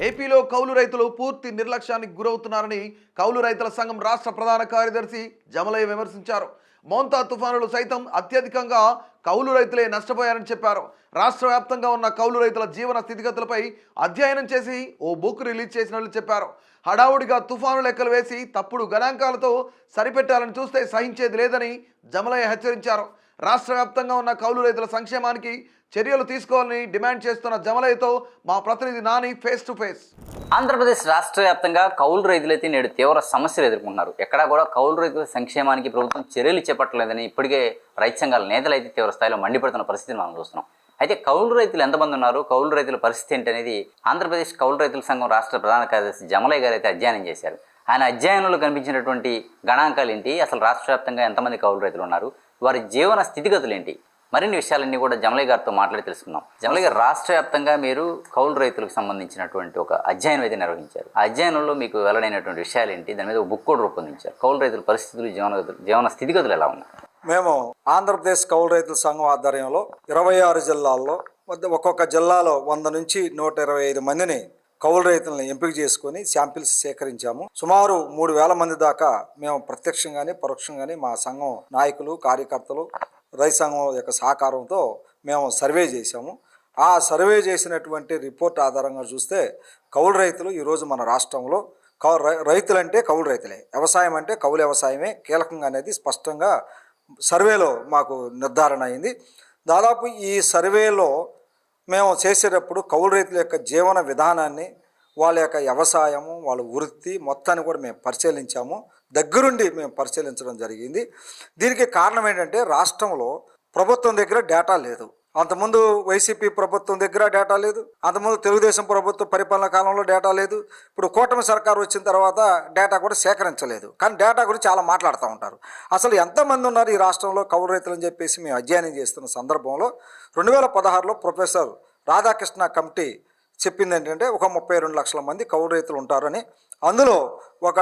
ఏపీలో కౌలు రైతులు పూర్తి నిర్లక్ష్యానికి గురవుతున్నారని కౌలు రైతుల సంఘం రాష్ట్ర ప్రధాన కార్యదర్శి జమలయ్య విమర్శించారు. మోంతా తుఫానులు సైతం అత్యధికంగా కౌలు రైతులే నష్టపోయారని చెప్పారు. రాష్ట్ర వ్యాప్తంగా ఉన్న కౌలు రైతుల జీవన స్థితిగతులపై అధ్యయనం చేసి ఓ బుక్ రిలీజ్ చేసినట్లు చెప్పారు. హడావుడిగా తుఫాను లెక్కలు వేసి తప్పుడు గణాంకాలతో సరిపెట్టాలని చూస్తే సహించేది లేదని జమలయ్య హెచ్చరించారు. రాష్ట్ర వ్యాప్తంగా ఉన్న కౌలు రైతుల సంక్షేమానికి చర్యలు తీసుకోవాలని డిమాండ్ చేస్తున్న జమలయ్యతో మా ప్రతినిధి Nani face to face. Andhra Pradesh రాష్ట్ర వ్యాప్తంగా కౌలు రైతులైతే నేడు తీవ్ర సమస్యలు ఎదుర్కొంటున్నారు. ఎక్కడా కూడా కౌలు రైతుల సంక్షేమానికి ప్రభుత్వం చర్యలు చేపట్టలేదని ఇప్పటికే రైతు సంఘాల నేతలు అయితే తీవ్ర స్థాయిలో మండిపడుతున్న పరిస్థితిని మనం చూస్తున్నాం. అయితే కౌలు రైతులు ఎంతమంది ఉన్నారు, కౌలు రైతుల పరిస్థితి ఏంటనేది ఆంధ్రప్రదేశ్ కౌలు రైతుల సంఘం రాష్ట్ర ప్రధాన కార్యదర్శి జమలయ్య గారు అయితే అధ్యయనం చేశారు. ఆయన అధ్యయనంలో కనిపించినటువంటి గణాంకాలు ఏంటి, అసలు రాష్ట్ర వ్యాప్తంగా ఎంతమంది కౌలు రైతులు ఉన్నారు, వారి జీవన స్థితిగతులు ఏంటి, మరిన్ని విషయాలన్నీ కూడా జమలయ్య గారితో మాట్లాడి తెలుసుకుందాం. జమలయ్య గారు, రాష్ట్ర వ్యాప్తంగా మీరు కౌలు రైతులకు సంబంధించినటువంటి ఒక అధ్యయనం అయితే నిర్వహించారు. ఆ అధ్యయనంలో మీకు వెల్లడైనటువంటి విషయాలు ఏంటి, దాని మీద ఒక బుక్ కూడా రూపొందించారు. కౌలు రైతుల పరిస్థితులు, జీవన స్థితిగతులు ఎలా ఉన్నాయి? మేము ఆంధ్రప్రదేశ్ కౌలు రైతుల సంఘం ఆధ్వర్యంలో 26 జిల్లాల్లో ఒక్కొక్క జిల్లాలో 100 నుంచి 125 మందిని కౌలు రైతులను ఎంపిక చేసుకొని శాంపిల్స్ సేకరించాము. సుమారు 3,000 మంది దాకా మేము ప్రత్యక్షంగానే పరోక్షంగానే మా సంఘం నాయకులు, కార్యకర్తలు, రైతు సంఘం యొక్క సహకారంతో మేము సర్వే చేశాము. ఆ సర్వే చేసినటువంటి రిపోర్ట్ ఆధారంగా చూస్తే కౌలు రైతులు ఈరోజు మన రాష్ట్రంలో రైతులంటే కౌలు రైతులే, వ్యవసాయం అంటే కౌలు వ్యవసాయమే కీలకంగా అనేది స్పష్టంగా సర్వేలో మాకు నిర్ధారణ అయింది. దాదాపు ఈ సర్వేలో మేము చేసేటప్పుడు కౌలు రైతుల యొక్క జీవన విధానాన్ని, వాళ్ళ యొక్క వ్యవసాయము, వాళ్ళ వృత్తి మొత్తాన్ని కూడా మేము పరిశీలించాము. దగ్గరుండి మేము పరిశీలించడం జరిగింది. దీనికి కారణం ఏంటంటే రాష్ట్రంలో ప్రభుత్వం దగ్గర డేటా లేదు. అంతకుముందు వైసీపీ ప్రభుత్వం దగ్గర డేటా లేదు, అంతకుముందు తెలుగుదేశం ప్రభుత్వ పరిపాలన కాలంలో డేటా లేదు, ఇప్పుడు కూటమి సర్కారు వచ్చిన తర్వాత డేటా కూడా సేకరించలేదు. కానీ డేటా గురించి చాలా మాట్లాడుతూ ఉంటారు. అసలు ఎంతమంది ఉన్నారు ఈ రాష్ట్రంలో కౌలు రైతులు అని చెప్పేసి మేము అధ్యయనం చేస్తున్న సందర్భంలో 2016లో ప్రొఫెసర్ రాధాకృష్ణ కమిటీ చెప్పింది ఏంటంటే ఒక 32 లక్షల మంది కౌలు రైతులు ఉంటారని, అందులో ఒక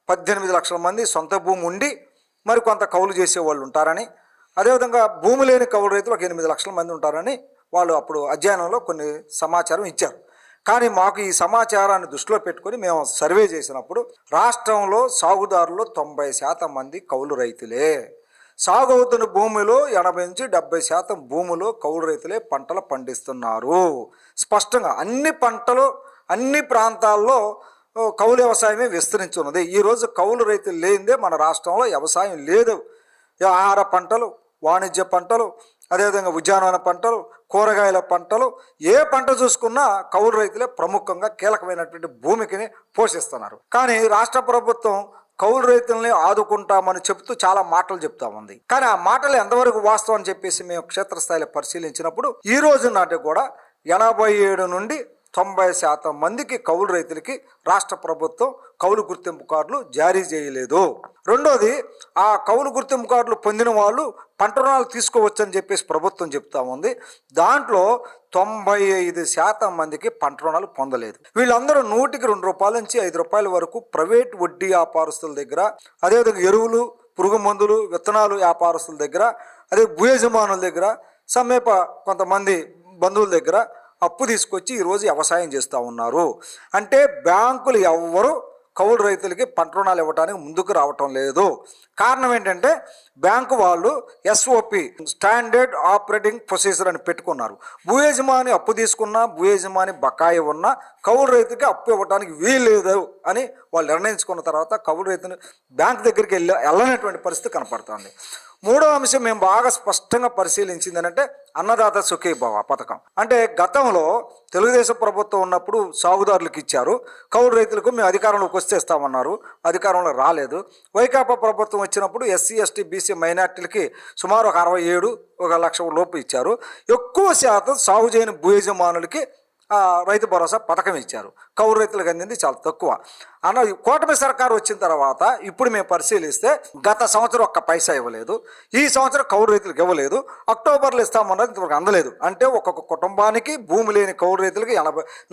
18 లక్షల మంది సొంత భూమి ఉండి మరి కొంత కౌలు చేసేవాళ్ళు ఉంటారని, అదేవిధంగా భూమి లేని కౌలు రైతులు ఒక 8 లక్షల మంది ఉంటారని వాళ్ళు అప్పుడు అధ్యయనంలో కొన్ని సమాచారం ఇచ్చారు. కానీ మాకు ఈ సమాచారాన్ని దృష్టిలో పెట్టుకొని మేము సర్వే చేసినప్పుడు రాష్ట్రంలో సాగుదారులు 90% మంది కౌలు రైతులే. సాగు అవుతున్న భూమిలో 80 నుంచి 70% భూమిలో కౌలు రైతులే పంటలు పండిస్తున్నారు. స్పష్టంగా అన్ని పంటలు, అన్ని ప్రాంతాల్లో కౌలు వ్యవసాయమే విస్తరించున్నది. ఈరోజు కౌలు రైతులు లేనిదే మన రాష్ట్రంలో వ్యవసాయం లేదు. ఆహార పంటలు, వాణిజ్య పంటలు, అదేవిధంగా ఉద్యానవన పంటలు, కూరగాయల పంటలు, ఏ పంట చూసుకున్నా కౌలు రైతులే ప్రముఖంగా కీలకమైనటువంటి భూమికని పోషిస్తున్నారు. కానీ రాష్ట్ర ప్రభుత్వం కౌలు రైతుల్ని ఆదుకుంటామని చెప్తూ చాలా మాటలు చెప్తా ఉంది. కానీ ఆ మాటలు ఎంతవరకు వాస్తవం అని చెప్పేసి మేము క్షేత్రస్థాయిలో పరిశీలించినప్పుడు ఈ రోజు నాటికి కూడా 87 నుండి 90% మందికి కౌలు రైతులకి రాష్ట్ర ప్రభుత్వం కౌలు గుర్తింపు కార్డులు జారీ చేయలేదు. రెండోది, ఆ కౌలు గుర్తింపు కార్డులు పొందిన వాళ్ళు పంట రుణాలు తీసుకోవచ్చని చెప్పేసి ప్రభుత్వం చెప్తా ఉంది. దాంట్లో 95% మందికి పంట రుణాలు పొందలేదు. వీళ్ళందరూ 100కి 2 రూపాయల నుంచి 5 రూపాయల వరకు ప్రైవేట్ వడ్డీ వ్యాపారస్తుల దగ్గర, అదేవిధంగా ఎరువులు, పురుగు మందులు, విత్తనాలు వ్యాపారస్తుల దగ్గర, అదే భూయజమానుల దగ్గర, సమీప కొంతమంది బంధువుల దగ్గర అప్పు తీసుకొచ్చి ఈరోజు వ్యవసాయం చేస్తూ ఉన్నారు. అంటే బ్యాంకులు ఎవ్వరూ కౌలు రైతులకి పంట రుణాలు ఇవ్వడానికి ముందుకు రావటం లేదు. కారణం ఏంటంటే బ్యాంకు వాళ్ళు SOP, స్టాండర్డ్ ఆపరేటింగ్ ప్రొసీజర్ అని పెట్టుకున్నారు. భూయజమాని అప్పు తీసుకున్నా, భూయజమాని బకాయి ఉన్నా కౌలు రైతుకి అప్పు ఇవ్వడానికి వీల్లేదు అని వాళ్ళు నిర్ణయించుకున్న తర్వాత కౌలు రైతుని బ్యాంక్ దగ్గరికి వెళ్ళనటువంటి పరిస్థితి కనపడుతుంది. మూడో అంశం మేము బాగా స్పష్టంగా పరిశీలించింది అంటే అన్నదాత సుఖీభవ పథకం. అంటే గతంలో తెలుగుదేశం ప్రభుత్వం ఉన్నప్పుడు సాగుదారులకు ఇచ్చారు, కౌలు రైతులకు మేము అధికారంలోకి వస్తేస్తామన్నారు, అధికారంలో రాలేదు. వైకాపా ప్రభుత్వం వచ్చినప్పుడు SC, ST, BC మైనార్టీలకి సుమారు ఒక 67, 1 లక్ష లోపు ఇచ్చారు. ఎక్కువ శాతం సాగు చేయని భూయజమానులకి రైతు భరోసా పథకం ఇచ్చారు. కౌలు రైతులకు అందింది చాలా తక్కువ. కూటమి సర్కారు వచ్చిన తర్వాత ఇప్పుడు మేము పరిశీలిస్తే గత సంవత్సరం ఒక్క పైసా ఇవ్వలేదు, ఈ సంవత్సరం కౌలు రైతులకు ఇవ్వలేదు, అక్టోబర్లో ఇస్తామన్నది ఇంతవరకు అందలేదు. అంటే ఒక్కొక్క కుటుంబానికి భూమి లేని కౌలు రైతులకి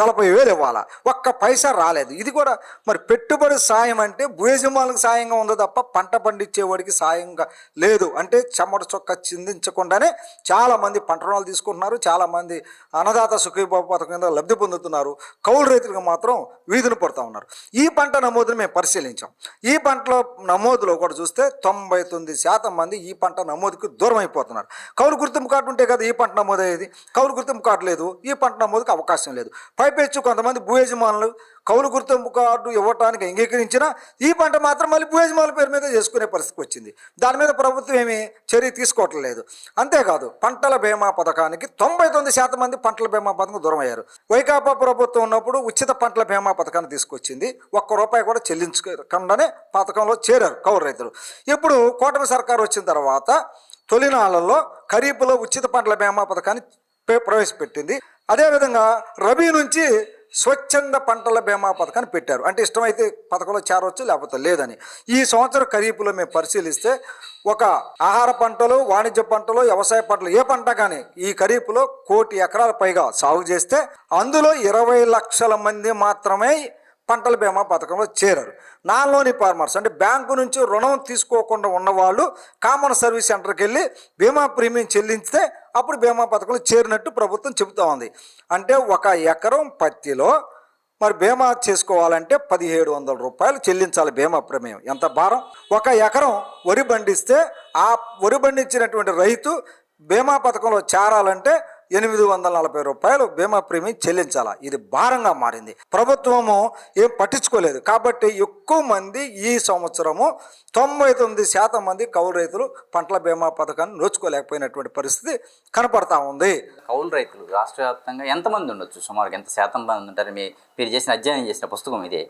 40 వేలు ఇవ్వాలా, ఒక్క పైసా రాలేదు. ఇది కూడా మరి పెట్టుబడి సాయం అంటే భూయజమానులకు సాయంగా ఉందో తప్ప పంట పండించేవాడికి సాయంగా లేదు. అంటే చెమట చొక్క చిందించకుండానే చాలామంది పంట రుణాలు తీసుకుంటున్నారు, చాలామంది అన్నదాత సుఖీభవ పథకం కింద లబ్ధి పొందుతున్నారు. కౌలు రైతులకు మాత్రం వీధిన పడుతూ ఉన్నారు. ఈ పంట నమోదుని మేము పరిశీలించాం. ఈ పంటలో నమోదులో కూడా చూస్తే 99% మంది ఈ పంట నమోదుకి దూరం అయిపోతున్నారు. కౌలు గుర్తింపు కార్డు ఉంటే కదా ఈ పంట నమోదు అయ్యేది. కౌలు గుర్తింపు కార్డు లేదు, ఈ పంట నమోదుకి అవకాశం లేదు. పైపెచ్చు కొంతమంది భూ యజమానులు కౌలు గుర్తింపు కార్డు ఇవ్వడానికి అంగీకరించినా ఈ పంట మాత్రం మళ్ళీ భూ యజమానుల పేరు మీద చేసుకునే పరిస్థితికి వచ్చింది. దాని మీద ప్రభుత్వం ఏమీ చర్య తీసుకోవటం లేదు. అంతేకాదు పంటల బీమా పథకానికి 99% మంది పంటల బీమా పథకం దూరం అయ్యారు. వైకాపా ప్రభుత్వం ఉన్నప్పుడు ఉచిత పంటల బీమా పథకాన్ని తీసుకొచ్చింది. ₹1 కూడా చెల్లించకుండానే పథకంలో చేరారు కౌలు రైతులు. ఇప్పుడు కూటమి సర్కారు వచ్చిన తర్వాత తొలినాళ్లలో ఖరీఫ్లో ఉచిత పంటల బీమా పథకాన్ని ప్రవేశపెట్టింది. అదేవిధంగా రబీ నుంచి స్వచ్ఛంద పంటల బీమా పథకాన్ని పెట్టారు. అంటే ఇష్టమైతే పథకంలో చేరవచ్చు, లేకపోతే లేదని. ఈ సంవత్సరం ఖరీఫ్లో మేము పరిశీలిస్తే ఒక ఆహార పంటలు, వాణిజ్య పంటలు, వ్యవసాయ పంటలు ఏ పంట కానీ ఈ ఖరీఫ్లో 1 కోటి ఎకరాల పైగా సాగు చేస్తే అందులో 20 లక్షల మంది మాత్రమే పంటల బీమా పథకంలో చేరారు. నాన్ లోన్ ఫార్మర్స్ అంటే బ్యాంకు నుంచి రుణం తీసుకోకుండా ఉన్నవాళ్ళు కామన్ సర్వీస్ సెంటర్కి వెళ్ళి బీమా ప్రీమియం చెల్లించితే అప్పుడు బీమా పథకంలో చేరినట్టు ప్రభుత్వం చెబుతూ ఉంది. అంటే 1 ఎకరం పత్తిలో మరి బీమా చేసుకోవాలంటే ₹1,700 చెల్లించాలి బీమా ప్రీమియం. ఎంత భారం! 1 ఎకరం వరి పండిస్తే ఆ వరి పండించినటువంటి రైతు బీమా పథకంలో చేరాలంటే ₹840 బీమా ప్రీమియం చెల్లించాలా. ఇది భారంగా మారింది. ప్రభుత్వము ఏం పట్టించుకోలేదు. కాబట్టి ఎక్కువ మంది ఈ సంవత్సరము 99% మంది కౌలు రైతులు పంటల బీమా పథకాన్ని నోచుకోలేకపోయినటువంటి పరిస్థితి కనపడతా ఉంది. కౌలు రైతులు రాష్ట్ర వ్యాప్తంగా ఎంతమంది ఉండొచ్చు? సుమారుగా ఎంత శాతం మంది ఉంటారు? మీరు చేసిన అధ్యయనం చేసిన పుస్తకం ఇదే.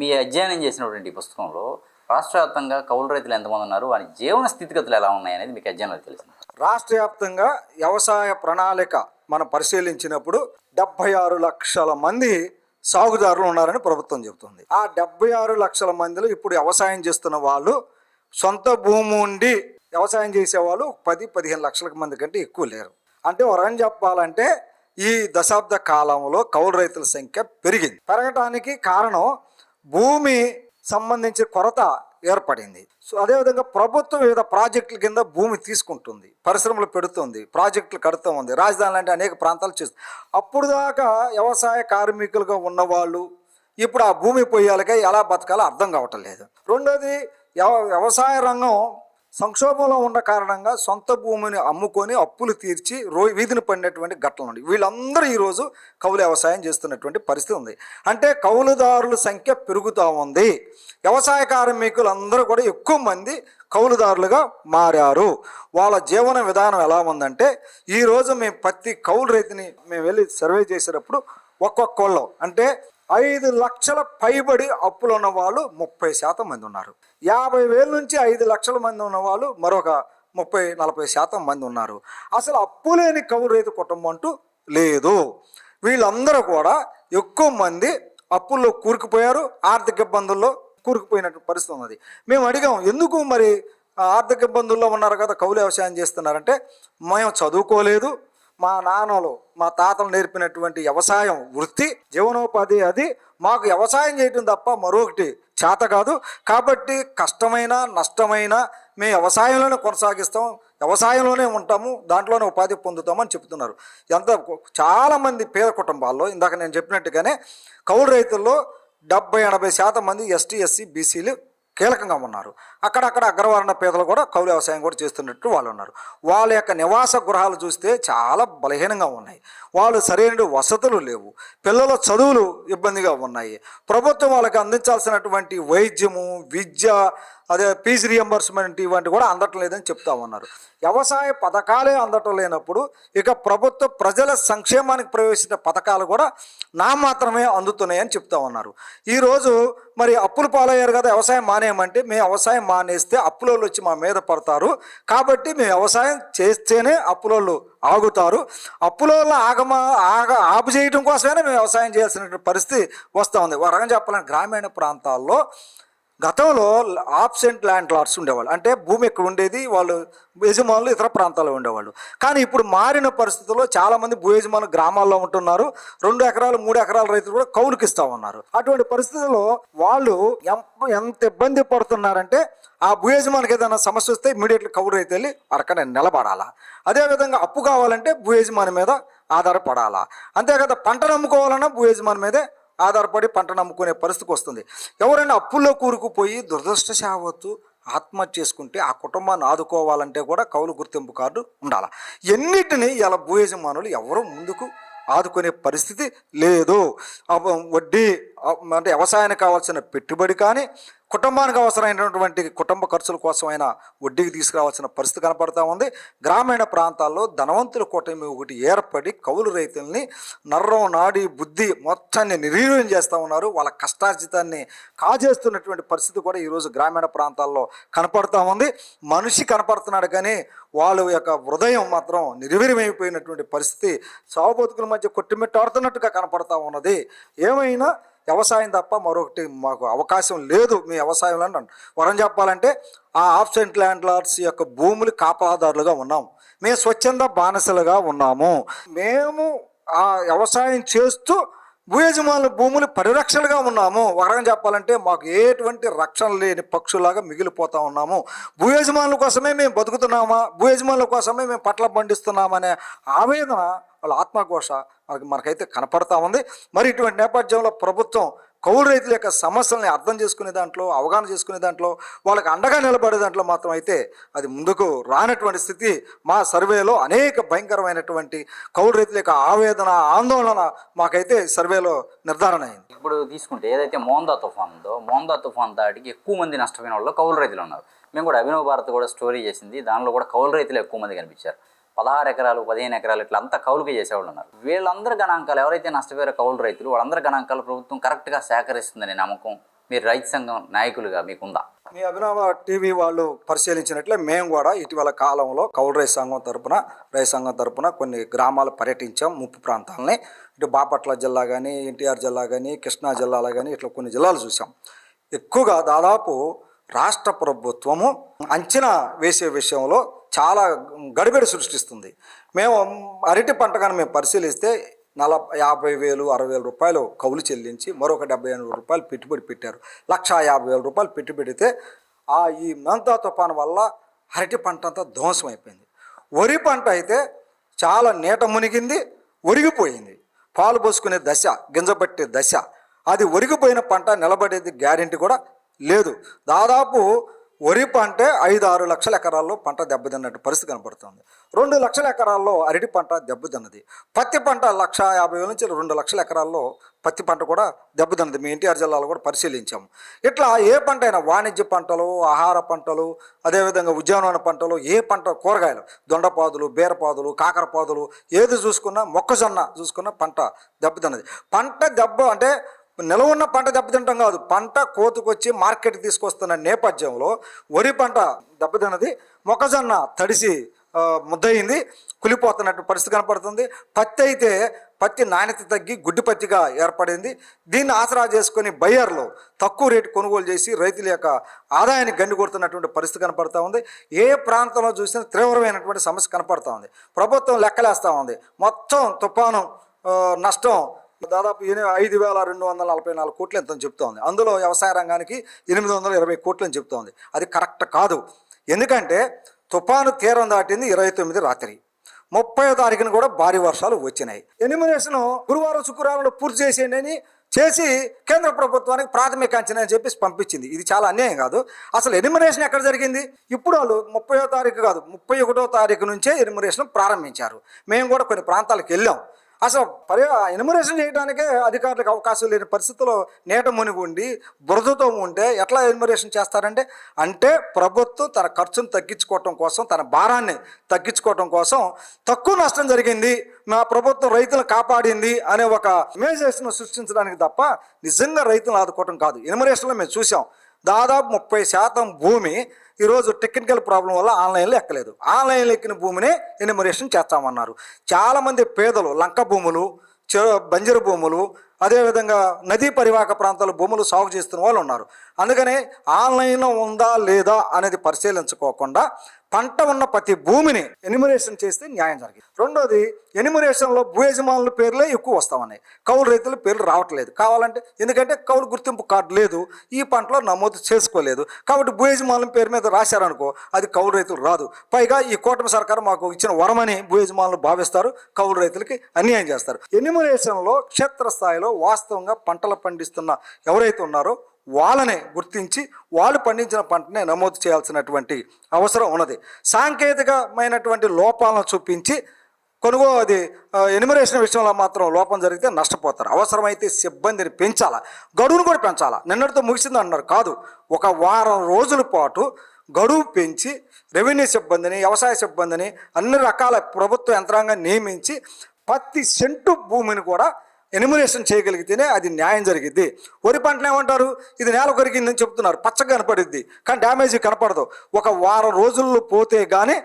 మీ అధ్యయనం చేసినటువంటి ఈ పుస్తకంలో రాష్ట్ర వ్యాప్తంగా కౌలు రైతులు ఎంతమంది ఉన్నారు, వారి జీవన స్థితిగతులు ఎలా ఉన్నాయి అనేది మీకు అధ్యయనంలో తెలిసింది. రాష్ట్ర వ్యాప్తంగా వ్యవసాయ ప్రణాళిక మనం పరిశీలించినప్పుడు 76 లక్షల మంది సాగుదారులు ఉన్నారని ప్రభుత్వం చెబుతుంది. ఆ 76 లక్షల మందిలో ఇప్పుడు వ్యవసాయం చేస్తున్న వాళ్ళు, సొంత భూమి ఉండి వ్యవసాయం చేసేవాళ్ళు 10-15 లక్షల మంది కంటే ఎక్కువ లేరు. అంటే వరం చెప్పాలంటే ఈ దశాబ్ద కాలంలో కౌలు రైతుల సంఖ్య పెరగటానికి కారణం భూమి సంబంధించిన కొరత ఏర్పడింది. సో అదేవిధంగా ప్రభుత్వం వివిధ ప్రాజెక్టుల కింద భూమి తీసుకుంటుంది, పరిశ్రమలు పెడుతుంది, ప్రాజెక్టులు కడుతూ ఉంది, రాజధానులు అంటే అనేక ప్రాంతాలు చేస్తుంది. అప్పుడు దాకా వ్యవసాయ కార్మికులుగా ఉన్నవాళ్ళు ఇప్పుడు ఆ భూమి పొయ్యాలకే ఎలా బతకాలో అర్థం కావటం లేదు. రెండోది వ్యవసాయ రంగం సంక్షోభంలో ఉన్న కారణంగా సొంత భూమిని అమ్ముకొని అప్పులు తీర్చి వీధిని పడినటువంటి ఘటనలు ఉన్నాయి. వీళ్ళందరూ ఈరోజు కౌలు వ్యవసాయం చేస్తున్నటువంటి పరిస్థితి ఉంది. అంటే కౌలుదారుల సంఖ్య పెరుగుతూ ఉంది. వ్యవసాయ కార్మికులందరూ కూడా ఎక్కువ మంది కౌలుదారులుగా మారారు. వాళ్ళ జీవన విధానం ఎలా ఉందంటే ఈరోజు మేము ప్రతి కౌలు రైతుని మేము వెళ్ళి సర్వే చేసేటప్పుడు ఒక్కొక్కళ్ళు అంటే 5 లక్షల పైబడి అప్పులు ఉన్న వాళ్ళు 30% మంది ఉన్నారు. 50,000 నుంచి 5 లక్షల మంది ఉన్న వాళ్ళు మరొక 30-40% మంది ఉన్నారు. అసలు అప్పు లేని కౌలు రైతు కుటుంబం అంటూ లేదు. వీళ్ళందరూ కూడా ఎక్కువ మంది అప్పుల్లో కూరుకుపోయారు, ఆర్థిక ఇబ్బందుల్లో కూరుకుపోయినట్టు పరిస్థితి ఉన్నది. మేము అడిగాం, ఎందుకు మరి ఆర్థిక ఇబ్బందుల్లో ఉన్నారు కదా కౌలు వ్యవసాయం చేస్తున్నారంటే, మేము చదువుకోలేదు, మా నాన్నలు మా తాతలు నేర్పినటువంటి వ్యవసాయం వృత్తి జీవనోపాధి, అది మాకు వ్యవసాయం చేయటం తప్ప మరొకటి చేత కాదు. కాబట్టి కష్టమైన నష్టమైన మేము వ్యవసాయంలోనే కొనసాగిస్తాం, వ్యవసాయంలోనే ఉంటాము, దాంట్లోనే ఉపాధి పొందుతామని చెప్తున్నారు. చాలామంది పేద కుటుంబాల్లో ఇందాక నేను చెప్పినట్టుగానే కౌలు రైతుల్లో 70-80% మంది ఎస్టీ, ఎస్సీ, బీసీలు కీలకంగా ఉన్నారు. అక్కడక్కడ అగ్రవర్ణ పేదలు కూడా కౌలు వ్యవసాయం కూడా చేస్తున్నట్టు వాళ్ళు ఉన్నారు. వాళ్ళ యొక్క నివాస గృహాలు చూస్తే చాలా బలహీనంగా ఉన్నాయి. వాళ్ళు సరైన వసతులు లేవు, పిల్లల చదువులు ఇబ్బందిగా ఉన్నాయి. ప్రభుత్వం వాళ్ళకి అందించాల్సినటువంటి వైద్యము, విద్య, అదే ఫీజు రియంబర్స్మెంట్ ఇవంటి కూడా అందటం లేదని చెప్తా ఉన్నారు. వ్యవసాయ పథకాలే అందటం లేనప్పుడు ఇక ప్రభుత్వ ప్రజల సంక్షేమానికి ప్రవేశించిన పథకాలు కూడా మాత్రమే అందుతున్నాయని చెప్తా ఉన్నారు. ఈరోజు మరి అప్పులు పాలయ్యారు కదా, వ్యవసాయం మానేయమంటే మేము వ్యవసాయం మానేస్తే అప్పులోళ్ళు వచ్చి మా మీద పడతారు, కాబట్టి మేము వ్యవసాయం చేస్తేనే అప్పులోళ్ళు ఆగుతారు, అప్పులోళ్ళు ఆపు చేయడం కోసమే మేము వ్యవసాయం చేయాల్సిన పరిస్థితి వస్తూ ఉంది. ఒక రకంగా చెప్పాలంటే గ్రామీణ ప్రాంతాల్లో గతంలో ఆబ్సెంట్ ల్యాండ్ లార్డ్స్ ఉండేవాళ్ళు, అంటే భూమి ఎక్కడ ఉండేది, వాళ్ళు యజమానులు ఇతర ప్రాంతాల్లో ఉండేవాళ్ళు. కానీ ఇప్పుడు మారిన పరిస్థితుల్లో చాలామంది భూ యజమానులు గ్రామాల్లో ఉంటున్నారు, 2 ఎకరాలు 3 ఎకరాల రైతులు కూడా కౌలుకి ఇస్తూ ఉన్నారు. అటువంటి పరిస్థితుల్లో వాళ్ళు ఎంత ఇబ్బంది పడుతున్నారంటే ఆ భూ యజమానికి ఏదైనా సమస్య వస్తే ఇమీడియట్లీ కౌలు రైతు వెళ్ళి అరకనే నిలబడాలా, అదేవిధంగా అప్పు కావాలంటే భూ యజమాని మీద ఆధారపడాలా, అంతేకాదు పంటను అమ్ముకోవాలన్నా భూ యజమాని మీదే ఆధారపడి పంటను అమ్ముకునే పరిస్థితికి వస్తుంది. ఎవరైనా అప్పుల్లో కూరుకుపోయి దురదృష్టశావత్తు ఆత్మహత్య చేసుకుంటే ఆ కుటుంబాన్ని ఆదుకోవాలంటే కూడా కౌలు గుర్తింపు కార్డు ఉండాలి. ఎన్నిటిని ఇలా భూ యజమానులు ఎవరూ ముందుకు ఆదుకునే పరిస్థితి లేదు. వడ్డీ అంటే వ్యవసాయానికి కావాల్సిన పెట్టుబడి కానీ, కుటుంబానికి అవసరమైనటువంటి కుటుంబ ఖర్చుల కోసమైనా వడ్డీకి తీసుకురావాల్సిన పరిస్థితి కనపడతా ఉంది. గ్రామీణ ప్రాంతాల్లో ధనవంతుల కూటమి ఒకటి ఏర్పడి కౌలు రైతుల్ని నర్రం నాడి బుద్ధి మొత్తాన్ని నిర్వీర్యం చేస్తూ ఉన్నారు. వాళ్ళ కష్టార్జితాన్ని కాజేస్తున్నటువంటి పరిస్థితి కూడా ఈరోజు గ్రామీణ ప్రాంతాల్లో కనపడతా ఉంది. మనిషి కనపడుతున్నాడు కానీ వాళ్ళ యొక్క హృదయం మాత్రం నిర్వీర్యమైపోయినటువంటి పరిస్థితి సాగు బతుకుల మధ్య కొట్టిమిట్టాడుతున్నట్టుగా కనపడతా ఉన్నది. ఏమైనా వ్యవసాయం తప్ప మరొకటి మాకు అవకాశం లేదు. మీ వ్యవసాయంలో వరం చెప్పాలంటే ఆ ఆబ్సెంట్ ల్యాండ్ లార్డ్స్ యొక్క భూములు కాపలాదారులుగా ఉన్నాము. మేము స్వచ్ఛంద బానిసలుగా ఉన్నాము. మేము ఆ వ్యవసాయం చేస్తూ భూ యజమానుల భూములు పరిరక్షణగా ఉన్నాము. వరం చెప్పాలంటే మాకు ఎటువంటి రక్షణ లేని పక్షులాగా మిగిలిపోతా ఉన్నాము. భూ యజమానుల కోసమే మేము బతుకుతున్నామా, భూ యజమానుల కోసమే మేము పంటలు పండిస్తున్నామనే ఆవేదన వాళ్ళ ఆత్మఘోష మనకైతే కనపడతా ఉంది. మరి ఇటువంటి నేపథ్యంలో ప్రభుత్వం కౌలు రైతుల యొక్క సమస్యల్ని అర్థం చేసుకునే దాంట్లో, అవగాహన చేసుకునే దాంట్లో, వాళ్ళకి అండగా నిలబడే దాంట్లో మాత్రం అయితే అది ముందుకు రానటువంటి స్థితి మా సర్వేలో అనేక భయంకరమైనటువంటి కౌలు రైతుల యొక్క ఆవేదన, ఆందోళన మాకైతే సర్వేలో నిర్ధారణ అయింది. ఇప్పుడు తీసుకుంటే ఏదైతే మోందా తుఫాన్ ఉందో, మోందా తుఫాన్ దాటికి ఎక్కువ మంది నష్టపోయిన వాళ్ళు కౌలు రైతులు ఉన్నారు. మేము కూడా అభినవ్ భారత్ కూడా స్టోరీ చేసింది, దానిలో కూడా కౌలు రైతులు ఎక్కువ మంది కనిపించారు. 16 ఎకరాలు 15 ఎకరాలు ఇట్లా అంతా కౌలుకే చేసేవాళ్ళు ఉన్నారు. వీళ్ళందరి గణాంకాలు ఎవరైతే నష్టపోయారో కౌలు రైతులు వాళ్ళందరి గణాంకాలు ప్రభుత్వం కరెక్ట్గా సేకరిస్తుందనే నమ్మకం మీరు రైతు సంఘం నాయకులుగా మీకుందా? మీ అభినవ టీవీ వాళ్ళు పరిశీలించినట్లే మేము కూడా ఇటీవల కాలంలో కౌలు రైతు సంఘం తరపున కొన్ని గ్రామాలు పర్యటించాం. ముప్పు ప్రాంతాలని ఇటు బాపట్ల జిల్లా కానీ, ఎన్టీఆర్ జిల్లా కానీ, కృష్ణా జిల్లాలో కానీ ఇట్లా కొన్ని జిల్లాలు చూసాం. ఎక్కువగా దాదాపు రాష్ట్ర ప్రభుత్వము అంచనా వేసే విషయంలో చాలా గడిబిడి సృష్టిస్తుంది. మేము అరటి పంట కానీ మేము పరిశీలిస్తే 50,000 60,000 రూపాయలు కౌలు చెల్లించి మరొక 75,000 రూపాయలు పెట్టుబడి పెట్టారు. 150,000 రూపాయలు పెట్టుబడితే ఈ మోంతా తుఫాను వల్ల అరటి పంట అంతా ధ్వంసం అయిపోయింది. వరి పంట అయితే చాలా నీట మునిగింది, ఒరిగిపోయింది. పాలు పోసుకునే దశ, గింజబట్టే దశ. అది ఒరిగిపోయిన పంట నిలబడేది గ్యారెంటీ కూడా లేదు. దాదాపు వరి పంట 5-6 లక్షల ఎకరాల్లో పంట దెబ్బతిన్నట్టు పరిస్థితి కనపడుతుంది. 2 లక్షల ఎకరాల్లో అరటి పంట దెబ్బతిన్నది. పత్తి పంట 1,50,000 నుంచి 2 లక్షల ఎకరాల్లో పత్తి పంట కూడా దెబ్బతిన్నది. మీ ఎన్టీఆర్ జిల్లాలో కూడా పరిశీలించాము. ఇట్లా ఏ పంట అయినా వాణిజ్య పంటలు, ఆహార పంటలు, అదేవిధంగా ఉద్యానవన పంటలు, ఏ పంట కూరగాయలు, దొండపాదులు, బీరపాదులు, కాకరపాదులు ఏది చూసుకున్నా, మొక్కజొన్న చూసుకున్నా పంట దెబ్బతిన్నది. పంట దెబ్బ అంటే నిలవ ఉన్న పంట దెబ్బతింటాం కాదు, పంట కోతుకొచ్చి మార్కెట్కి తీసుకొస్తున్న నేపథ్యంలో వరి పంట దెబ్బతిన్నది. మొక్కజొన్న తడిసి ముద్దయింది, కులిపోతున్నట్టు పరిస్థితి కనపడుతుంది. పత్తి అయితే పత్తి నాణ్యత తగ్గి గుడ్డి పత్తిగా ఏర్పడింది. దీన్ని ఆసరా చేసుకొని బయ్యర్లు తక్కువ రేటు కొనుగోలు చేసి రైతుల యొక్క ఆదాయాన్ని గండి కొడుతున్నటువంటి పరిస్థితి కనపడతా ఉంది. ఏ ప్రాంతంలో చూసినా తీవ్రమైనటువంటి సమస్య కనపడతా ఉంది. ప్రభుత్వం లెక్కలేస్తూ ఉంది. మొత్తం తుఫాను నష్టం దాదాపు 5,244 కోట్లు ఎంతని చెప్తోంది. అందులో వ్యవసాయ రంగానికి 820 కోట్లు అని చెప్తోంది. అది కరెక్ట్ కాదు. ఎందుకంటే తుఫాను తీరం దాటింది 29 రాత్రి, 30వ తారీఖున కూడా భారీ వర్షాలు వచ్చినాయి. ఎనిమినేషన్ గురువారం శుక్రవారంలో పూర్తి చేసేయండి అని చేసి కేంద్ర ప్రభుత్వానికి ప్రాథమిక అంచనా అని చెప్పేసి పంపించింది. ఇది చాలా అన్యాయం కాదు. అసలు ఎనిమినేషన్ ఎక్కడ జరిగింది? ఇప్పుడు వాళ్ళు 30వ తారీఖు కాదు, 31వ తారీఖు నుంచే ఎనిమినేషన్ ప్రారంభించారు. మేము కూడా కొన్ని ప్రాంతాలకు వెళ్ళాం. అసలు ఎనిమినేషన్ చేయడానికే అధికారులకు అవకాశం లేని పరిస్థితుల్లో నీట మునిగి ఉండి బురదతో ఉంటే ఎట్లా ఎనిమినేషన్ చేస్తారంటే, అంటే ప్రభుత్వం తన ఖర్చును తగ్గించుకోవటం కోసం, తన భారాన్ని తగ్గించుకోవటం కోసం తక్కువ నష్టం జరిగింది, మా ప్రభుత్వం రైతులను కాపాడింది అనే ఒక ఇమేజేషన్ సృష్టించడానికి తప్ప నిజంగా రైతులను ఆదుకోవటం కాదు. ఎనిమినేషన్లో మేము చూసాం, దాదాపు 30% భూమి ఈరోజు టెక్నికల్ ప్రాబ్లం వల్ల ఆన్లైన్లో ఎక్కలేదు. ఆన్లైన్లో ఎక్కిన భూమిని ఎనిమరేషన్ చేస్తామన్నారు. చాలామంది పేదలు లంక భూములు, బంజరు భూములు, అదేవిధంగా నదీ పరివాహక ప్రాంతాల భూములు సాగు చేస్తున్న వాళ్ళు ఉన్నారు. అందుకనే ఆన్లైన్లో ఉందా లేదా అనేది పరిశీలించుకోకుండా పంట ఉన్న ప్రతి భూమిని ఎనిమరేషన్ చేస్తే న్యాయం జరిగింది. రెండోది, ఎనిమరేషన్లో భూ యజమానుల పేర్లే ఎక్కువ వస్తూ ఉన్నాయి, కౌలు రైతుల పేర్లు రావట్లేదు. కావాలంటే ఎందుకంటే కౌలు గుర్తింపు కార్డు లేదు, ఈ పంటలో నమోదు చేసుకోలేదు, కాబట్టి భూ యజమానుల పేరు మీద రాశారనుకో అది కౌలు రైతులు రాదు. పైగా ఈ కూటమి సర్కారు మాకు ఇచ్చిన వరమని భూ యజమానులు భావిస్తారు, కౌలు రైతులకి అన్యాయం చేస్తారు. ఎనిమరేషన్లో క్షేత్రస్థాయిలో స్థాయిలో వాస్తవంగా పంటలు పండిస్తున్న ఎవరైతే ఉన్నారో వాళ్ళనే గుర్తించి వాళ్ళు పండించిన పంటనే నమోదు చేయాల్సినటువంటి అవసరం ఉన్నది. సాంకేతికమైనటువంటి లోపాలను చూపించి అది ఎన్యుమరేషన్ విషయంలో మాత్రం లోపం జరిగితే నష్టపోతారు. అవసరమైతే సిబ్బందిని పెంచాలా, గడువును కూడా పెంచాలా. నిన్నటితో ముగిసింది అంటున్నారు, కాదు, ఒక వారం రోజుల పాటు గడువు పెంచి రెవెన్యూ సిబ్బందిని, వ్యవసాయ సిబ్బందిని, అన్ని రకాల ప్రభుత్వ యంత్రాంగాన్ని నియమించి ప్రతి సెంటు భూమిని కూడా ఎన్యుమరేషన్ చేయగలిగితేనే అది న్యాయం జరిగిద్ది. వరి పంటలు ఏమంటారు, ఇది నేల కొరిగిందని చెప్తున్నారు, పచ్చగా కనపడిద్ది కానీ డ్యామేజ్ కనపడదు. ఒక వారం రోజుల్లో పోతే కానీ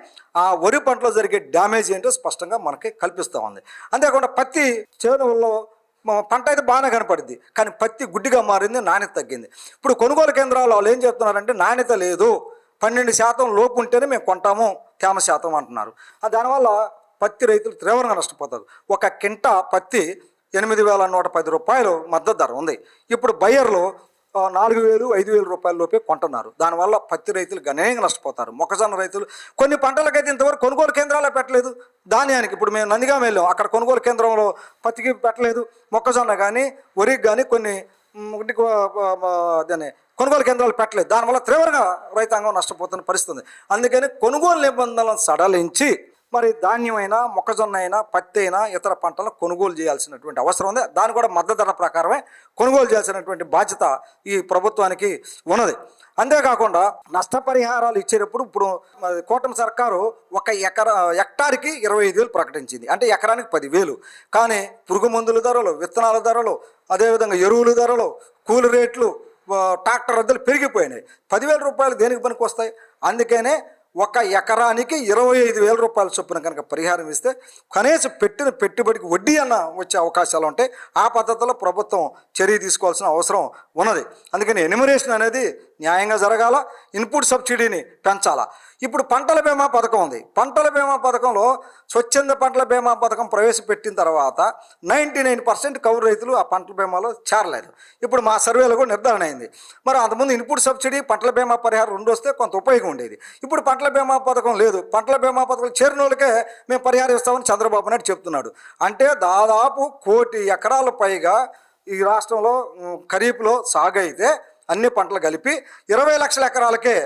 ఆ వరి పంటలో జరిగే డ్యామేజ్ ఏంటో స్పష్టంగా మనకి కల్పిస్తూ ఉంది. అంతేకాకుండా పత్తి చేనుల్లో పంట అయితే బాగానే కనపడింది కానీ పత్తి గుడ్డిగా మారింది, నాణ్యత తగ్గింది. ఇప్పుడు కొనుగోలు కేంద్రాలు వాళ్ళు ఏం చెప్తున్నారంటే నాణ్యత లేదు, 12% లోపు ఉంటేనే మేము కొంటాము, తేమ శాతం అంటున్నారు. దానివల్ల పత్తి రైతులు తీవ్రంగా నష్టపోతారు. ఒక కింటా పత్తి 8,110 రూపాయలు మద్దతు ధర ఉంది. ఇప్పుడు బయ్యర్లు 4,000, 5,000 రూపాయల లోపే కొంటున్నారు. దానివల్ల పత్తి రైతులు గణనీయంగా నష్టపోతారు. మొక్కజొన్న రైతులు కొన్ని పంటలకైతే ఇంతవరకు కొనుగోలు కేంద్రాలే పెట్టలేదు. ధాన్యానికి ఇప్పుడు మేము నందిగామ వెళ్ళాం, అక్కడ కొనుగోలు కేంద్రంలో పత్తికి పెట్టలేదు. మొక్కజొన్న కానీ వరికి కానీ కొన్ని దాన్ని కొనుగోలు కేంద్రాలు పెట్టలేదు. దానివల్ల తీవ్రంగా రైతాంగం నష్టపోతున్న పరిస్థితి ఉంది. అందుకని కొనుగోలు నిబంధనలను సడలించి మరి ధాన్యమైనా, మొక్కజొన్న అయినా, పత్తి అయినా, ఇతర పంటలను కొనుగోలు చేయాల్సినటువంటి అవసరం ఉంది. దాన్ని కూడా మద్దతు ధర ప్రకారమే కొనుగోలు చేయాల్సినటువంటి బాధ్యత ఈ ప్రభుత్వానికి ఉన్నది. అంతేకాకుండా నష్టపరిహారాలు ఇచ్చేటప్పుడు ఇప్పుడు కూటమి సర్కారు ఒక హెక్టార్కి 25,000 ప్రకటించింది, అంటే ఎకరానికి 10,000. కానీ పురుగు మందుల ధరలు, విత్తనాల ధరలు, అదేవిధంగా ఎరువుల ధరలు, కూలి రేట్లు, ట్రాక్టర్ రద్దలు పెరిగిపోయినాయి. 10,000 రూపాయలు దేనికి పనికి వస్తాయి? అందుకనే ఒక ఎకరానికి 25,000 రూపాయల చొప్పున కనుక పరిహారం ఇస్తే కనీసం పెట్టిన పెట్టుబడికి వడ్డీ అన్న వచ్చే అవకాశాలు ఉంటాయి. ఆ పద్ధతిలో ప్రభుత్వం చర్య తీసుకోవాల్సిన అవసరం ఉన్నది. అందుకని ఎన్యుమరేషన్ అనేది న్యాయంగా జరగాల, ఇన్పుట్ సబ్సిడీని పెంచాలా. ఇప్పుడు పంటల బీమా పథకం ఉంది. పంటల బీమా పథకంలో స్వచ్ఛంద పంటల బీమా పథకం ప్రవేశపెట్టిన తర్వాత 99% కౌలు రైతులు ఆ పంటల బీమాలో చేరలేదు. ఇప్పుడు మా సర్వేలో కూడా నిర్ధారణ అయింది. మరి అంతకుముందు ఇన్పుట్ సబ్సిడీ, పంటల బీమా పరిహారం 2 వస్తే కొంత ఉపయోగం ఉండేది. ఇప్పుడు పంటల బీమా పథకం లేదు. పంటల బీమా పథకం చేరిన వాళ్ళకే మేము పరిహారం ఇస్తామని చంద్రబాబు నాయుడు చెప్తున్నాడు. అంటే దాదాపు 1 కోటి ఎకరాల పైగా ఈ రాష్ట్రంలో ఖరీఫ్లో సాగు అయితే అన్ని పంటలు కలిపి 20 లక్షల ఎకరాలకే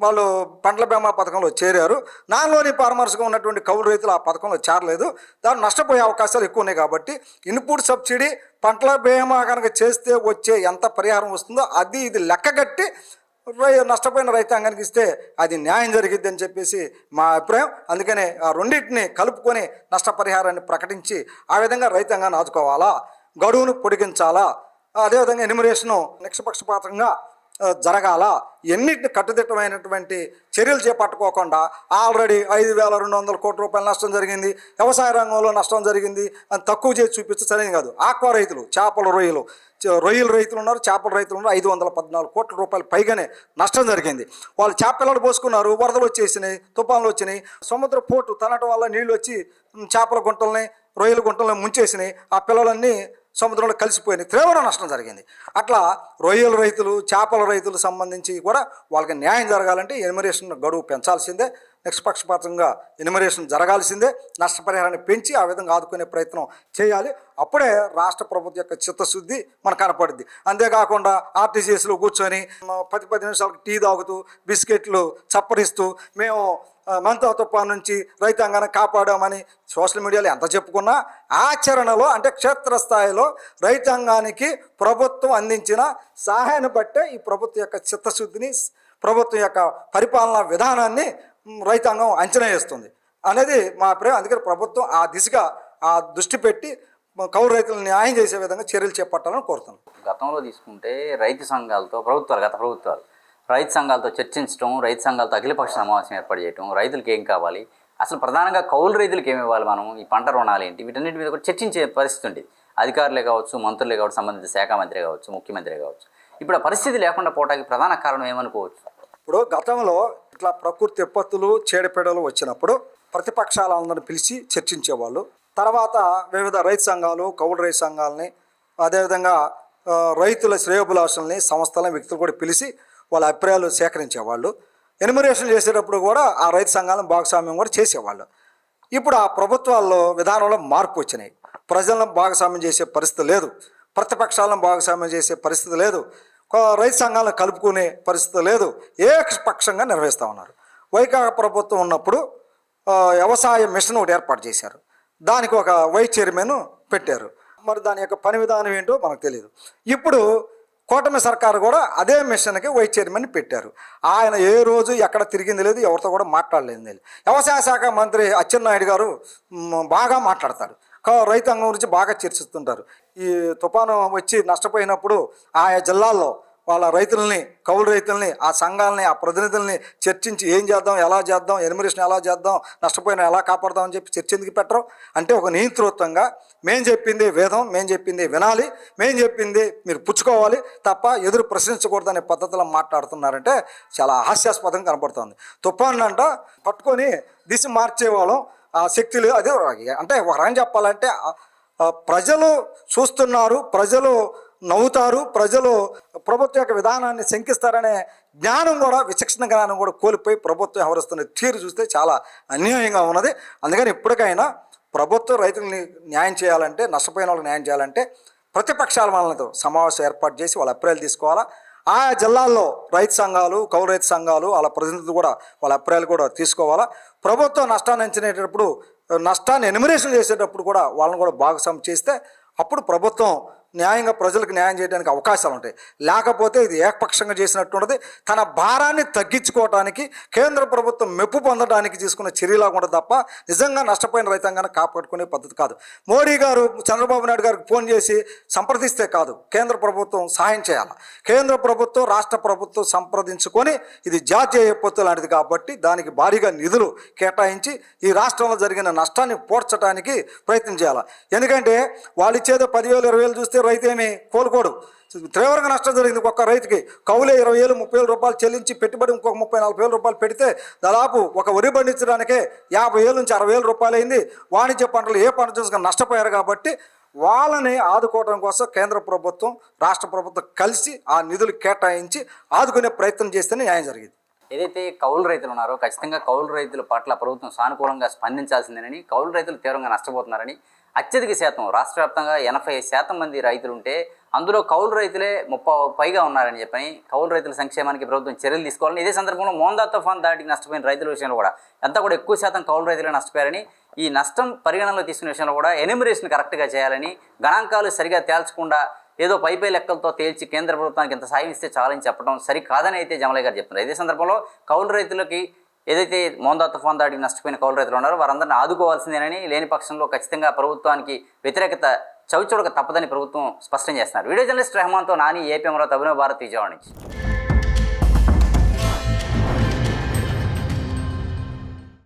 వాళ్ళు పంటల బీమా పథకంలో చేరారు. నాన్లోని ఫార్మర్స్గా ఉన్నటువంటి కౌలు రైతులు ఆ పథకంలో చేరలేదు. దాన్ని నష్టపోయే అవకాశాలు ఎక్కువ ఉన్నాయి. కాబట్టి ఇన్పుట్ సబ్సిడీ, పంటల బీమా కనుక చేస్తే వచ్చే ఎంత పరిహారం వస్తుందో అది ఇది లెక్కగట్టి నష్టపోయిన రైతాంగానికి ఇస్తే అది న్యాయం జరిగిద్ది అని చెప్పేసి మా అభిప్రాయం. అందుకనే ఆ రెండింటిని కలుపుకొని నష్టపరిహారాన్ని ప్రకటించి ఆ విధంగా రైతాంగాన్ని ఆదుకోవాలా, గడువును పొడిగించాలా, అదేవిధంగా ఎన్యుమరేషను నిష్పక్షపాతంగా జరగాల. ఎన్నిటిని కట్టుదిట్టమైనటువంటి చర్యలు చేపట్టుకోకుండా ఆల్రెడీ 5,200 కోట్ల రూపాయల నష్టం జరిగింది, వ్యవసాయ రంగంలో నష్టం జరిగింది అని తక్కువ చేసి చూపించడం సరైనది కాదు. ఆక్వా రైతులు, చేపల రొయ్యల రైతులు ఉన్నారు, చేపల రైతులు ఉన్నారు. 514 కోట్ల రూపాయలు పైగానే నష్టం జరిగింది. వాళ్ళు చేపలను పోసుకున్నారు, వరదలు వచ్చేసినాయి, తుఫాన్లు వచ్చినాయి, సముద్ర పోటు తనటం వల్ల నీళ్ళు వచ్చి చేపల గుంటల్ని, రొయ్యల గుంటల్ని ముంచేసినాయి. ఆ పిల్లలన్నీ సముద్రంలో కలిసిపోయినాయి, తీవ్ర నష్టం జరిగింది. అట్లా రొయ్యల రైతులు, చేపల రైతులు సంబంధించి కూడా వాళ్ళకి న్యాయం జరగాలంటే ఎన్యుమరేషన్ గడువు పెంచాల్సిందే, నిష్పక్షపాతంగా ఎన్యుమరేషన్ జరగాల్సిందే, నష్టపరిహారాన్ని పెంచి ఆ విధంగా ఆదుకునే ప్రయత్నం చేయాలి. అప్పుడే రాష్ట్ర ప్రభుత్వం యొక్క చిత్తశుద్ధి మనకు కనపడుద్ది. అంతేకాకుండా ఆర్టీసీఎస్లో కూర్చొని 10 నిమిషాలకు టీ తాగుతూ, బిస్కెట్లు చప్పరిస్తూ మేము మంతా తుఫాను నుంచి రైతాంగాన్ని కాపాడామని సోషల్ మీడియాలో ఎంత చెప్పుకున్నా ఆచరణలో అంటే క్షేత్రస్థాయిలో రైతాంగానికి ప్రభుత్వం అందించిన సహాయాన్ని బట్టే ఈ ప్రభుత్వం యొక్క చిత్తశుద్ధిని, ప్రభుత్వం యొక్క పరిపాలనా విధానాన్ని రైతాంగం అంచనా వేస్తుంది అనేది మా అభిప్రాయం. అందుకని ప్రభుత్వం ఆ దిశగా ఆ దృష్టి పెట్టి కౌలు రైతులను న్యాయం చేసే విధంగా చర్యలు చేపట్టాలని కోరుతున్నాం. గతంలో తీసుకుంటే రైతు సంఘాలతో గత ప్రభుత్వాలు రైతు సంఘాలతో చర్చించడం, రైతు సంఘాలతో అఖిలపక్ష సమావేశం ఏర్పాటు చేయడం, రైతులకు ఏం కావాలి, అసలు ప్రధానంగా కౌలు రైతులకు ఏమి ఇవ్వాలి, మనం ఈ పంట రుణాలు ఏంటి, వీటన్నిటి మీద కూడా చర్చించే పరిస్థితి ఉండేది. అధికారులే కావచ్చు, మంత్రులే కావచ్చు, సంబంధిత శాఖ మంత్రి కావచ్చు, ముఖ్యమంత్రి కావచ్చు. ఇప్పుడు ఆ పరిస్థితి లేకుండా పోవడానికి ప్రధాన కారణం ఏమనుకోవచ్చు? ఇప్పుడు గతంలో ఇట్లా ప్రకృతి విపత్తులు, చీడపీడలు వచ్చినప్పుడు ప్రతిపక్షాలందరిని పిలిచి చర్చించేవాళ్ళు. తర్వాత వివిధ రైతు సంఘాలు, కౌలు రైతు సంఘాలని, అదేవిధంగా రైతుల శ్రేయోభిలాషుల్ని, సంస్థలని, వ్యక్తులు కూడా పిలిచి వాళ్ళ అభిప్రాయాలు సేకరించేవాళ్ళు. ఎన్యుమరేషన్ చేసేటప్పుడు కూడా ఆ రైతు సంఘాలను భాగస్వామ్యం కూడా చేసేవాళ్ళు. ఇప్పుడు ఆ ప్రభుత్వాల్లో విధానంలో మార్పు వచ్చినాయి. ప్రజలను భాగస్వామ్యం చేసే పరిస్థితి లేదు. ప్రతిపక్షాలను భాగస్వామ్యం చేసే పరిస్థితి లేదు, రైతు సంఘాలను కలుపుకునే పరిస్థితి లేదు, ఏకపక్షంగా నిర్వహిస్తూ ఉన్నారు. వైకాపా ప్రభుత్వం ఉన్నప్పుడు వ్యవసాయ మిషన్ ఒకటి ఏర్పాటు చేశారు, దానికి ఒక వైస్ చైర్మన్ పెట్టారు. మరి దాని యొక్క పని విధానం ఏంటో మనకు తెలియదు. ఇప్పుడు కూటమి సర్కారు కూడా అదే మిషన్కి వైస్ చైర్మన్ పెట్టారు. ఆయన ఏ రోజు ఎక్కడ తిరిగింది లేదు, ఎవరితో కూడా మాట్లాడలేదు. వ్యవసాయ శాఖ మంత్రి అచ్చెన్నాయుడు గారు బాగా మాట్లాడతారు, రైతాంగం గురించి బాగా చర్చిస్తుంటారు. ఈ తుఫాను వచ్చి నష్టపోయినప్పుడు ఆయా జిల్లాల్లో వాళ్ళ రైతుల్ని, కౌలు రైతుల్ని, ఆ సంఘాలని, ఆ ప్రతినిధుల్ని చర్చించి ఏం చేద్దాం, ఎలా చేద్దాం, ఎనిమిరేషన్ ఎలా చేద్దాం, నష్టపోయిన ఎలా కాపాడదాం అని చెప్పి చర్చ ఎందుకు పెట్టరు అంటే, ఒక నియంతృత్వంగా మేం చెప్పింది వేదం, మేం చెప్పింది వినాలి, మేం చెప్పింది మీరు పుచ్చుకోవాలి తప్ప ఎదురు ప్రశ్నించకూడదనే పద్ధతిలో మాట్లాడుతున్నారంటే చాలా హాస్యాస్పదం కనపడుతుంది. తుఫాను అంట పట్టుకొని దిశ మార్చేవాళ్ళం, ఆ శక్తులు అదే అంటే ఒక రకం చెప్పాలంటే ప్రజలు చూస్తున్నారు, ప్రజలు నవ్వుతారు, ప్రజలు ప్రభుత్వం యొక్క విధానాన్ని శంకిస్తారనే జ్ఞానం కూడా, విచక్షణ జ్ఞానం కూడా కోల్పోయి ప్రభుత్వం వ్యవహరిస్తున్న తీరు చూస్తే చాలా అన్యాయంగా ఉన్నది. అందుకని ఇప్పటికైనా ప్రభుత్వం రైతుల్ని న్యాయం చేయాలంటే, నష్టపోయిన వాళ్ళకి న్యాయం చేయాలంటే ప్రతిపక్షాల వాళ్ళతో సమావేశం ఏర్పాటు చేసి వాళ్ళ అభిప్రాయాలు తీసుకోవాలా. ఆయా జిల్లాల్లో రైతు సంఘాలు, కౌలు రైతు సంఘాలు, వాళ్ళ ప్రతినిధులు కూడా వాళ్ళ అభిప్రాయాలు కూడా తీసుకోవాలా. ప్రభుత్వం నష్టాన్ని అంచనేటప్పుడు, నష్టాన్ని ఎనిమిరేషన్ చేసేటప్పుడు కూడా వాళ్ళని కూడా భాగస్వామ్యం చేస్తే అప్పుడు ప్రభుత్వం న్యాయంగా ప్రజలకు న్యాయం చేయడానికి అవకాశాలు ఉంటాయి. లేకపోతే ఇది ఏకపక్షంగా చేసినట్టుండదు. తన భారాన్ని తగ్గించుకోవడానికి కేంద్ర ప్రభుత్వం మెప్పు పొందడానికి తీసుకున్న చర్యలాగా ఉండదు తప్ప నిజంగా నష్టపోయిన రైతాంగాన్ని కాపాడుకునే పద్ధతి కాదు. మోడీ గారు చంద్రబాబు నాయుడు గారికి ఫోన్ చేసి సంప్రదిస్తే కాదు, కేంద్ర ప్రభుత్వం సహాయం చేయాలి. కేంద్ర ప్రభుత్వం, రాష్ట్ర ప్రభుత్వం సంప్రదించుకొని ఇది జాతీయ విపత్తు లాంటిది కాబట్టి దానికి భారీగా నిధులు కేటాయించి ఈ రాష్ట్రంలో జరిగిన నష్టాన్ని పోడ్చడానికి ప్రయత్నం చేయాలి. ఎందుకంటే వాళ్ళు ఇచ్చేదో 10,000 20,000 చూస్తే రైతు ఏమి కోలుకోడు. తీవ్రంగా నష్టం జరిగింది. ఒక్క రైతుకి కౌలే 20,000 30,000 రూపాయలు చెల్లించి పెట్టుబడి ఇంకొక 30,000-40,000 రూపాయలు పెడితే దాదాపు ఒక వరి పండించడానికే 50,000 నుంచి 60,000 రూపాయలు అయింది. వాణిజ్య పంటలు ఏ పంట చూసుకుని నష్టపోయారు కాబట్టి వాళ్ళని ఆదుకోవడం కోసం కేంద్ర ప్రభుత్వం, రాష్ట్ర ప్రభుత్వం కలిసి ఆ నిధులు కేటాయించి ఆదుకునే ప్రయత్నం చేస్తేనే న్యాయం జరిగింది. ఏదైతే కౌలు రైతులు ఉన్నారో ఖచ్చితంగా కౌలు రైతుల పట్ల ప్రభుత్వం సానుకూలంగా స్పందించాల్సిందేనని, కౌలు రైతులు తీవ్రంగా నష్టపోతున్నారని, అత్యధిక శాతం రాష్ట్ర వ్యాప్తంగా 80% మంది రైతులుంటే అందులో కౌలు రైతులే 30 పైగా ఉన్నారని చెప్పని కౌలు రైతుల సంక్షేమానికి ప్రభుత్వం చర్యలు తీసుకోవాలని, ఇదే సందర్భంలో మోందా తుఫాన్ దాటికి నష్టపోయిన రైతుల విషయంలో కూడా అంతా కూడా ఎక్కువ శాతం కౌలు రైతులే నష్టపోయారని, ఈ నష్టం పరిగణనలో తీసుకునే విషయంలో కూడా ఎనిమిరేషన్ కరెక్ట్గా చేయాలని, గణాంకాలు సరిగా తేల్చకుండా ఏదో పై లెక్కలతో తేల్చి కేంద్ర ప్రభుత్వానికి ఎంత సాయం ఇస్తే చాలని చెప్పడం సరికాదని అయితే జమలయ్య గారు చెప్తున్నారు. ఇదే సందర్భంలో కౌలు రైతులకి ఏదైతే మోందా తుఫాన్ దాడికి నష్టపోయిన కౌలు రైతులు ఉన్నారో వారందరినీ ఆదుకోవాల్సిందేనని, లేని పక్షంలో ఖచ్చితంగా ప్రభుత్వానికి వ్యతిరేకత చవిచూడక తప్పదని ప్రభుత్వం స్పష్టం చేస్తున్నారు. వీడియో జర్నలిస్ట్ రెహమాన్తో నాని, ఏపీ అమరావతి, అభినవ్ భారత్, విజయవాడ నుంచి.